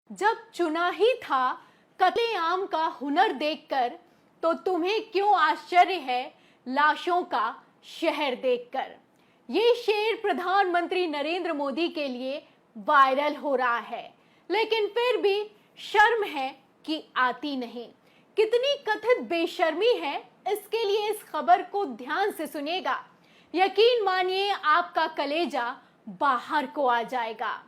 जब चुना ही था कत्लेआम का हुनर देखकर, तो तुम्हें क्यों आश्चर्य है लाशों का शहर देखकर। ये शेर प्रधानमंत्री नरेंद्र मोदी के लिए वायरल हो रहा है, लेकिन फिर भी शर्म है कि आती नहीं। कितनी कथित बेशर्मी है, इसके लिए इस खबर को ध्यान से सुनिएगा। यकीन मानिए आपका कलेजा बाहर को आ जाएगा।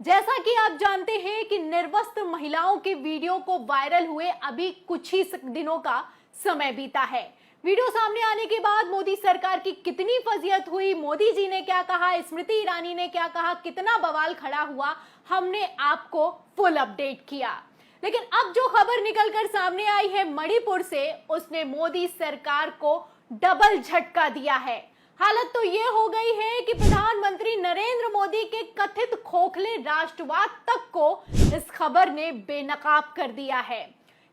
जैसा कि आप जानते हैं कि निर्वस्त्र महिलाओं के वीडियो को वायरल हुए अभी कुछ ही दिनों का समय बीता है। वीडियो सामने आने के बाद मोदी सरकार की कितनी फजीहत हुई, मोदी जी ने क्या कहा, स्मृति ईरानी ने क्या कहा, कितना बवाल खड़ा हुआ, हमने आपको फुल अपडेट किया। लेकिन अब जो खबर निकलकर सामने आई है मणिपुर से, उसने मोदी सरकार को डबल झटका दिया है। हालत तो ये हो गई है कि प्रधानमंत्री नरेंद्र मोदी के कथित खोखले राष्ट्रवाद तक को इस खबर ने बेनकाब कर दिया है।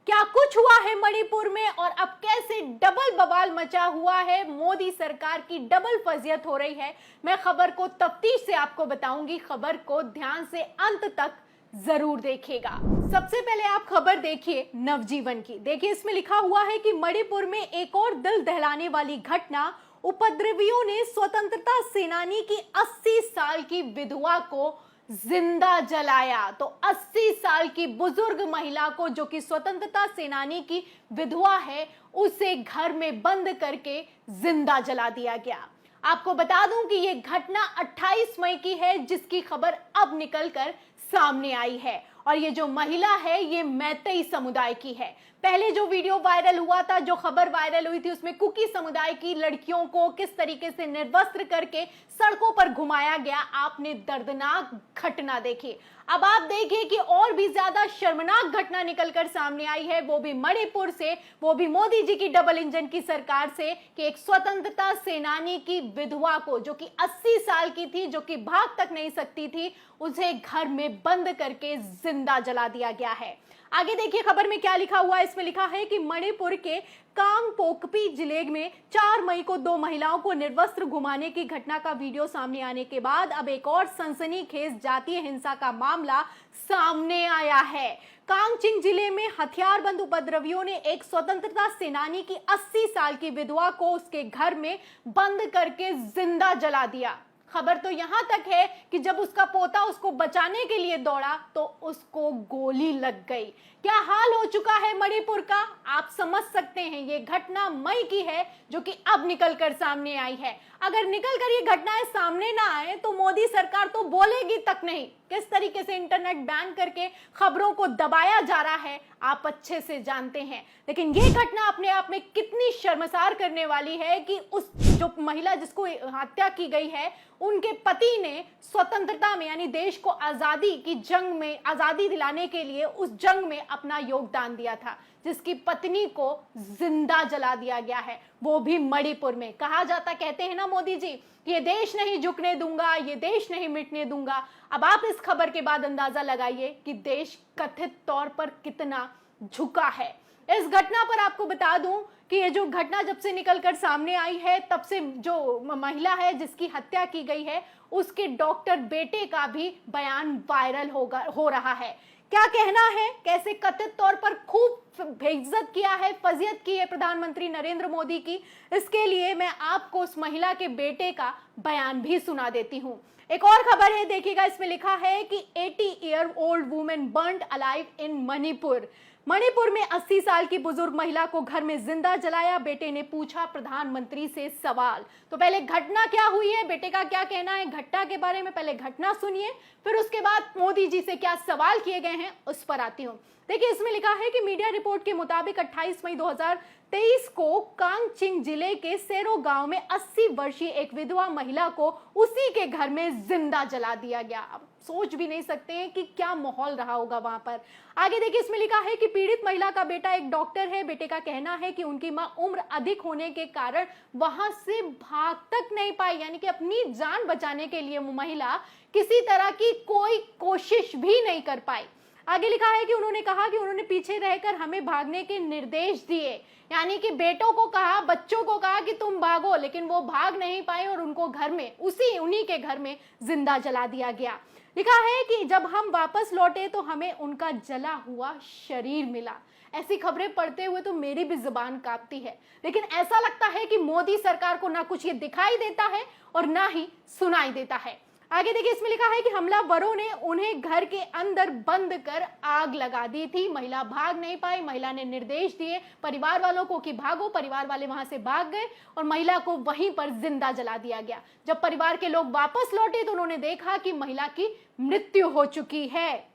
क्या कुछ हुआ है मणिपुर में और अब कैसे डबल बवाल मचा हुआ है, मोदी सरकार की डबल फजीहत हो रही है, मैं खबर को तफ्तीश से आपको बताऊंगी। खबर को ध्यान से अंत तक जरूर देखिएगा। सबसे पहले आप खबर देखिए नवजीवन की। देखिए इसमें लिखा हुआ है कि मणिपुर में एक और दिल दहलाने वाली घटना, उपद्रवियों ने स्वतंत्रता सेनानी की 80 साल की विधवा को जिंदा जलाया। तो 80 साल की बुजुर्ग महिला को, जो कि स्वतंत्रता सेनानी की विधवा है, उसे घर में बंद करके जिंदा जला दिया गया। आपको बता दूं कि यह घटना 28 मई की है, जिसकी खबर अब निकलकर सामने आई है। और ये जो महिला है ये मैतेई समुदाय की है। पहले जो वीडियो वायरल हुआ था, जो खबर वायरल हुई थी, उसमें कुकी समुदाय की लड़कियों को किस तरीके से निर्वस्त्र करके सड़कों पर घुमाया गया, आपने दर्दनाक घटना देखी। अब आप देखिए कि और भी ज्यादा शर्मनाक घटना निकलकर सामने आई है, वो भी मणिपुर से, वो भी मोदी जी की डबल इंजन की सरकार से, कि एक स्वतंत्रता सेनानी की विधवा को, जो कि 80 साल की थी, जो कि भाग तक नहीं सकती थी, उसे घर में बंद करके जिंदा जला दिया गया है। आगे देखिए खबर में क्या लिखा हुआ है। इसमें लिखा है कि मणिपुर के कांगपोकपी जिले में 4 मई को 2 महिलाओं को निर्वस्त्र घुमाने की घटना का वीडियो सामने आने के बाद अब एक और सनसनीखेज जातीय हिंसा का मामला सामने आया है। कांगचिंग जिले में हथियारबंद उपद्रवियों ने एक स्वतंत्रता सेनानी की 80 साल की विधवा को उसके घर में बंद करके जिंदा जला दिया। खबर तो यहां तक है कि जब उसका पोता उसको बचाने के लिए दौड़ा तो उसको गोली लग गई। क्या हाल हो चुका है मणिपुर का, आप समझ सकते हैं। ये घटना मई की है, जो कि अब निकलकर सामने आई है। अगर निकलकर ये घटनाएं सामने ना आए तो मोदी सरकार तो बोलेगी तक नहीं। किस तरीके से इंटरनेट बैन करके खबरों को दबाया जा रहा है आप अच्छे से जानते हैं। लेकिन ये घटना अपने आप में कितनी शर्मसार करने वाली है कि उस जो महिला जिसको हत्या की गई है, उनके पति ने स्वतंत्रता में, यानी देश को आजादी की जंग में, आजादी दिलाने के लिए उस जंग में अपना योगदान दिया था, जिसकी पत्नी को जिंदा जला दिया गया है, वो भी मणिपुर में। कहा जाता, कहते हैं ना मोदी जी, ये देश नहीं झुकने दूंगा, ये देश नहीं मिटने दूंगा। अब आप इस खबर के बाद अंदाजा लगाइए कि देश कथित तौर पर कितना झुका है। इस घटना पर आपको बता दूं कि ये जो घटना जब से निकलकर सामने आई है, तब से जो महिला है जिसकी हत्या की गई है, उसके डॉक्टर बेटे का भी बयान वायरल हो रहा है। क्या कहना है, कैसे कथित तौर पर खूब बेइज्जत किया है, फजीहत की है प्रधानमंत्री नरेंद्र मोदी की, इसके लिए मैं आपको उस महिला के बेटे का बयान भी सुना देती हूँ। एक और खबर है, देखिएगा। इसमें लिखा है कि 80-year-old woman burned alive in Manipur. Manipur में 80 साल की बुजुर्ग महिला को घर में जिंदा जलाया, बेटे ने पूछा प्रधानमंत्री से सवाल। तो पहले घटना क्या हुई है, बेटे का क्या कहना है घटना के बारे में, पहले घटना सुनिए, फिर उसके बाद मोदी जी से क्या सवाल किए गए हैं उस पर आती हूँ। देखिए इसमें लिखा है कि मीडिया रिपोर्ट के मुताबिक 28 मई 2023 को कांगचिंग जिले के सेरो गांव में 80 वर्षीय एक विधवा महिला को उसी के घर में जिंदा जला दिया गया। अब सोच भी नहीं सकते हैं कि क्या माहौल रहा होगा वहां पर। आगे देखिए इसमें लिखा है कि पीड़ित महिला का बेटा एक डॉक्टर है। बेटे का कहना है कि उनकी मां उम्र अधिक होने के कारण वहां से भाग तक नहीं पाई, यानी कि अपनी जान बचाने के लिए वो महिला किसी तरह की कोई कोशिश भी नहीं कर पाई। आगे लिखा है कि उन्होंने कहा कि उन्होंने पीछे रहकर हमें भागने के निर्देश दिए, यानी कि बेटों को कहा, बच्चों को कहा कि तुम भागो, लेकिन वो भाग नहीं पाए और उनको घर में, उन्हीं के घर में जिंदा जला दिया गया। लिखा है कि जब हम वापस लौटे तो हमें उनका जला हुआ शरीर मिला। ऐसी खबरें पढ़ते हुए तो मेरी भी जुबान कांपती है, लेकिन ऐसा लगता है कि मोदी सरकार को ना कुछ ये दिखाई देता है और ना ही सुनाई देता है। आगे देखिए, इसमें लिखा है कि हमलावरों ने उन्हें घर के अंदर बंद कर आग लगा दी थी। महिला भाग नहीं पाई। महिला ने निर्देश दिए परिवार वालों को कि भागो, परिवार वाले वहां से भाग गए और महिला को वहीं पर जिंदा जला दिया गया। जब परिवार के लोग वापस लौटे तो उन्होंने देखा कि महिला की मृत्यु हो चुकी है।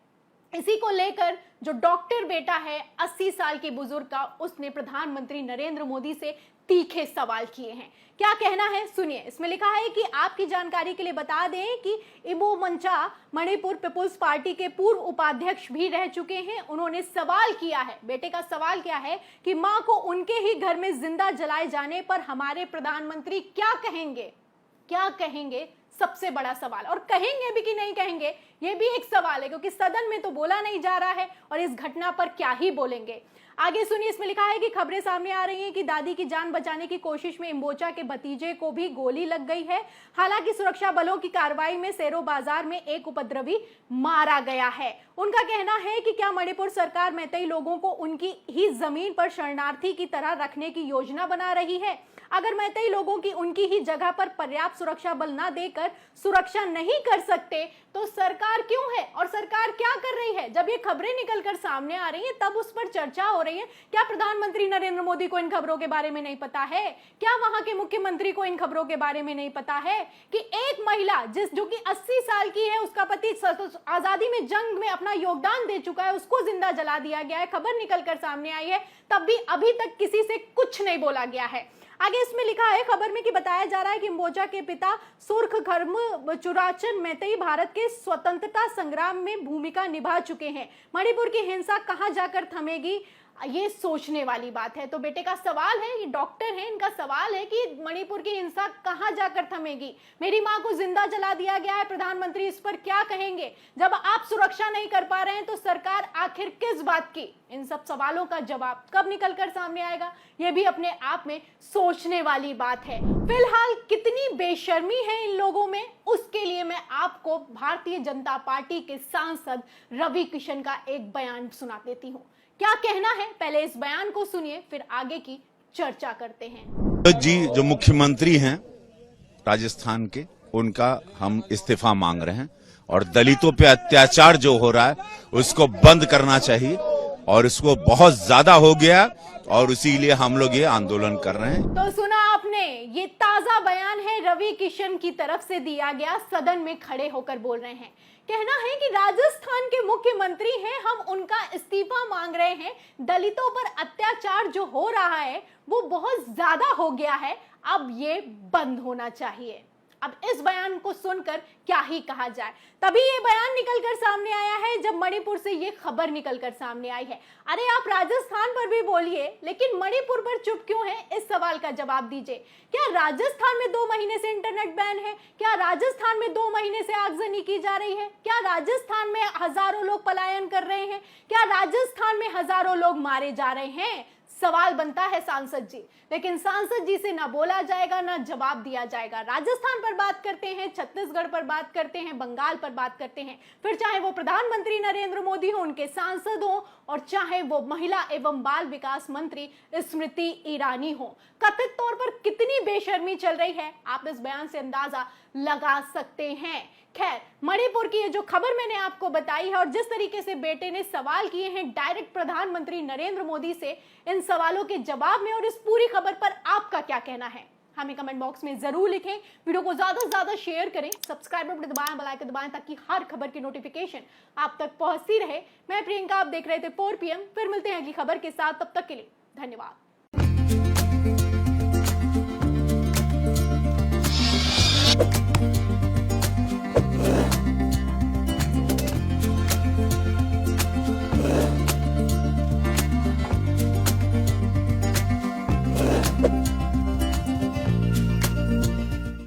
इसी को लेकर जो डॉक्टर बेटा है 80 साल के बुजुर्ग का, उसने प्रधानमंत्री नरेंद्र मोदी से तीखे सवाल किए हैं। क्या कहना है सुनिए। इसमें लिखा है कि आपकी जानकारी के लिए बता दें कि इबो मंचा मणिपुर पीपुल्स पार्टी के पूर्व उपाध्यक्ष भी रह चुके हैं। उन्होंने सवाल किया है, बेटे का सवाल क्या है कि मां को उनके ही घर में जिंदा जलाए जाने पर हमारे प्रधानमंत्री क्या कहेंगे, क्या कहेंगे, सबसे बड़ा सवाल। और कहेंगे भी कि नहीं कहेंगे, यह भी एक सवाल है, क्योंकि सदन में तो बोला नहीं जा रहा है और इस घटना पर क्या ही बोलेंगे। आगे सुनिए, इसमें लिखा है कि खबरें सामने आ रही हैं कि दादी की जान बचाने की कोशिश में इंबोचा के भतीजे को भी गोली लग गई है। हालांकि सुरक्षा बलों की कार्रवाई में सेरो बाजार में एक उपद्रवी मारा गया है। उनका कहना है कि क्या मणिपुर सरकार मैतेई लोगों को उनकी ही जमीन पर शरणार्थी की तरह रखने की योजना बना रही है। अगर मैतेई लोगों की उनकी ही जगह पर पर्याप्त सुरक्षा बल न देकर सुरक्षा नहीं कर सकते तो सरकार क्यों है और सरकार क्या कर रही है? जब ये खबरें निकलकर सामने आ रही हैं तब उस पर चर्चा हो रही है। क्या प्रधानमंत्री नरेंद्र मोदी को इन खबरों के बारे में नहीं पता है? क्या वहां के मुख्यमंत्री को इन खबरों के बारे में नहीं पता है कि एक महिला जो कि 80 साल की है, उसका पति आजादी में जंग में अपना योगदान दे चुका है, उसको जिंदा जला दिया गया है। खबर निकलकर सामने आई है, तब भी अभी तक किसी से कुछ नहीं बोला गया है। आगे इसमें लिखा है खबर में कि बताया जा रहा है कि इंबोचा के पिता सुर्ख खर्म चुराचन मैतेई भारत के स्वतंत्रता संग्राम में भूमिका निभा चुके हैं। मणिपुर की हिंसा कहां जाकर थमेगी, ये सोचने वाली बात है। तो बेटे का सवाल है, ये डॉक्टर है, इनका सवाल है कि मणिपुर की हिंसा कहां जाकर थमेगी। मेरी मां को जिंदा जला दिया गया है, प्रधानमंत्री इस पर क्या कहेंगे? जब आप सुरक्षा नहीं कर पा रहे हैं तो सरकार आखिर किस बात की? इन सब सवालों का जवाब कब निकलकर सामने आएगा, ये भी अपने आप में सोचने वाली बात है। फिलहाल कितनी बेशर्मी है इन लोगों में, उसके लिए मैं आपको भारतीय जनता पार्टी के सांसद रवि किशन का एक बयान सुना देती हूँ। क्या कहना है, पहले इस बयान को सुनिए, फिर आगे की चर्चा करते हैं। जी, जो मुख्यमंत्री हैं राजस्थान के, उनका हम इस्तीफा मांग रहे हैं और दलितों पे अत्याचार जो हो रहा है उसको बंद करना चाहिए और इसको बहुत ज्यादा हो गया और इसीलिए हम लोग ये आंदोलन कर रहे हैं। तो सुना आपने, ये ताजा बयान है रवि किशन की तरफ से दिया गया, सदन में खड़े होकर बोल रहे हैं। कहना है कि राजस्थान के मुख्यमंत्री हैं, हम उनका इस्तीफा मांग रहे हैं। दलितों पर अत्याचार जो हो रहा है वो बहुत ज्यादा हो गया है, अब ये बंद होना चाहिए। अब इस बयान को सुनकर क्या ही कहा जाए। तभी ये बयान निकलकर सामने आया है जब मणिपुर से ये खबर निकलकर सामने आई है। अरे आप राजस्थान पर भी बोलिए, लेकिन मणिपुर पर चुप क्यों है? इस सवाल का जवाब दीजिए। क्या राजस्थान में 2 महीने से इंटरनेट बैन है? क्या राजस्थान में 2 महीने से आगजनी की जा रही है? क्या राजस्थान में हजारों लोग पलायन कर रहे हैं? क्या राजस्थान में हजारों लोग मारे जा रहे हैं? सवाल बनता है सांसद जी, लेकिन सांसद जी से ना बोला जाएगा ना जवाब दिया जाएगा। राजस्थान पर बात करते हैं, छत्तीसगढ़ पर बात करते हैं, बंगाल पर बात करते हैं, फिर चाहे वो प्रधानमंत्री नरेंद्र मोदी हो, उनके सांसद हो, और चाहे वो महिला एवं बाल विकास मंत्री स्मृति ईरानी हो। कथित तौर पर कितनी बेशर्मी चल रही है आप इस बयान से अंदाजा लगा सकते हैं। खैर, मणिपुर की ये जो खबर मैंने आपको बताई है और जिस तरीके से बेटे ने सवाल किए हैं डायरेक्ट प्रधानमंत्री नरेंद्र मोदी से, इन सवालों के जवाब में और इस पूरी खबर पर आपका क्या कहना है, हमें कमेंट बॉक्स में जरूर लिखें। वीडियो को ज्यादा से ज्यादा शेयर करें, सब्सक्राइब बटन दबाएं, बेल आइकन दबाएं ताकि हर खबर की नोटिफिकेशन आप तक पहुंचती रहे। मैं प्रियंका, आप देख रहे थे 4 PM। फिर मिलते हैं अगली खबर के साथ, तब तक के लिए धन्यवाद।